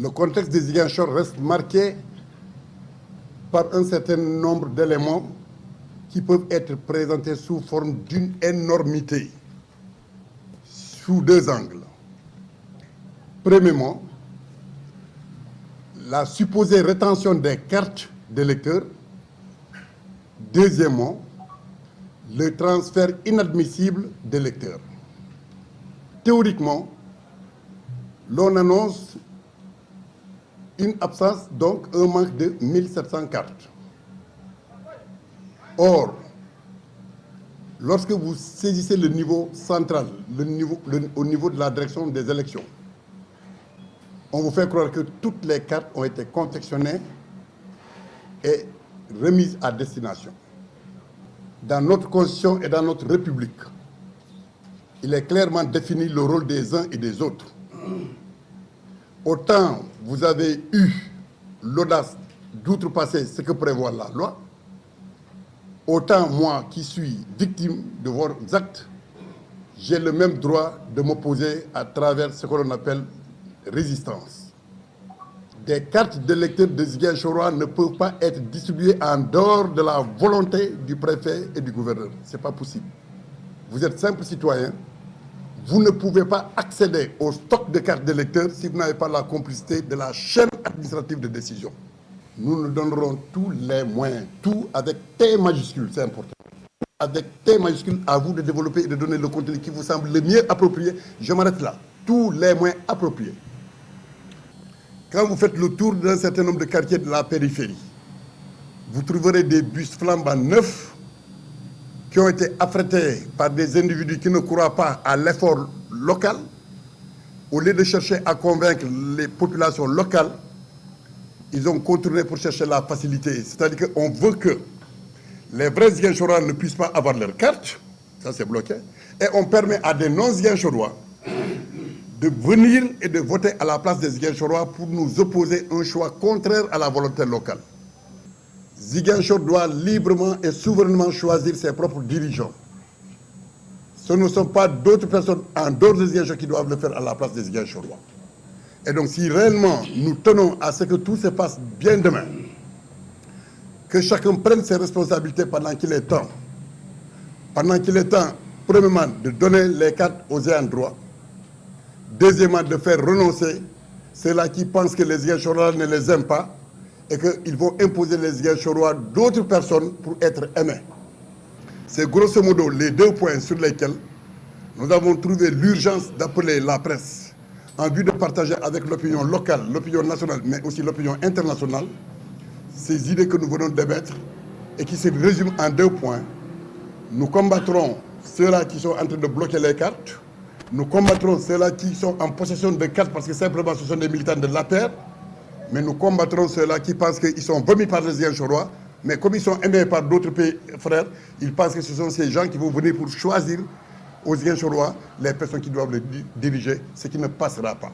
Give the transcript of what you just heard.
le contexte de Ziguinchor reste marqué par un certain nombre d'éléments qui peuvent être présentés sous forme d'une énormité, sous deux angles. Premièrement, la supposée rétention des cartes d'électeurs. Deuxièmement, le transfert inadmissible d'électeurs. Théoriquement, l'on annonce une absence, donc un manque de 1700 cartes. Or, lorsque vous saisissez le niveau central, au niveau de la direction des élections, on vous fait croire que toutes les cartes ont été confectionnées et remises à destination. Dans notre Constitution et dans notre République, il est clairement défini le rôle des uns et des autres. Autant vous avez eu l'audace d'outrepasser ce que prévoit la loi, autant moi qui suis victime de vos actes, j'ai le même droit de m'opposer à travers ce que l'on appelle résistance. Des cartes d'électeurs de Ziguinchor ne peuvent pas être distribuées en dehors de la volonté du préfet et du gouverneur. Ce n'est pas possible. Vous êtes simple citoyen. Vous ne pouvez pas accéder au stock de cartes d'électeurs si vous n'avez pas la complicité de la chaîne administrative de décision. Nous nous donnerons tous les moyens, tout avec T majuscule, c'est important. Avec T majuscule, à vous de développer et de donner le contenu qui vous semble le mieux approprié. Je m'arrête là. Tous les moyens appropriés. Quand vous faites le tour d'un certain nombre de quartiers de la périphérie, vous trouverez des bus flambants neufs qui ont été affrétés par des individus qui ne croient pas à l'effort local. Au lieu de chercher à convaincre les populations locales, ils ont contourné pour chercher la facilité. C'est-à-dire qu'on veut que les vrais Ziguinchorois ne puissent pas avoir leur carte, ça c'est bloqué, et on permet à des non-Ziguinchorois de venir et de voter à la place des Ziguinchorois pour nous opposer un choix contraire à la volonté locale. Ziguinchor doit librement et souverainement choisir ses propres dirigeants. Ce ne sont pas d'autres personnes en dehors de Ziguinchor qui doivent le faire à la place des Ziguinchorois. Et donc si réellement nous tenons à ce que tout se passe bien demain, que chacun prenne ses responsabilités pendant qu'il est temps. Pendant qu'il est temps, premièrement, de donner les cartes aux ayants droit. Deuxièmement, de faire renoncer ceux-là qui pensent que les Ziguinchorois ne les aiment pas et qu'ils vont imposer les Ziguinchorois d'autres personnes pour être aimés. C'est grosso modo les deux points sur lesquels nous avons trouvé l'urgence d'appeler la presse en vue de partager avec l'opinion locale, l'opinion nationale, mais aussi l'opinion internationale, ces idées que nous venons d'émettre et qui se résument en deux points. Nous combattrons ceux-là qui sont en train de bloquer les cartes. Nous combattrons ceux-là qui sont en possession de cartes parce que simplement ce sont des militants de l'APR. Mais nous combattrons ceux-là qui pensent qu'ils sont vomis par les Ziguinchorois. Mais comme ils sont aimés par d'autres pays frères, ils pensent que ce sont ces gens qui vont venir pour choisir aux Ziguinchorois les personnes qui doivent les diriger, ce qui ne passera pas.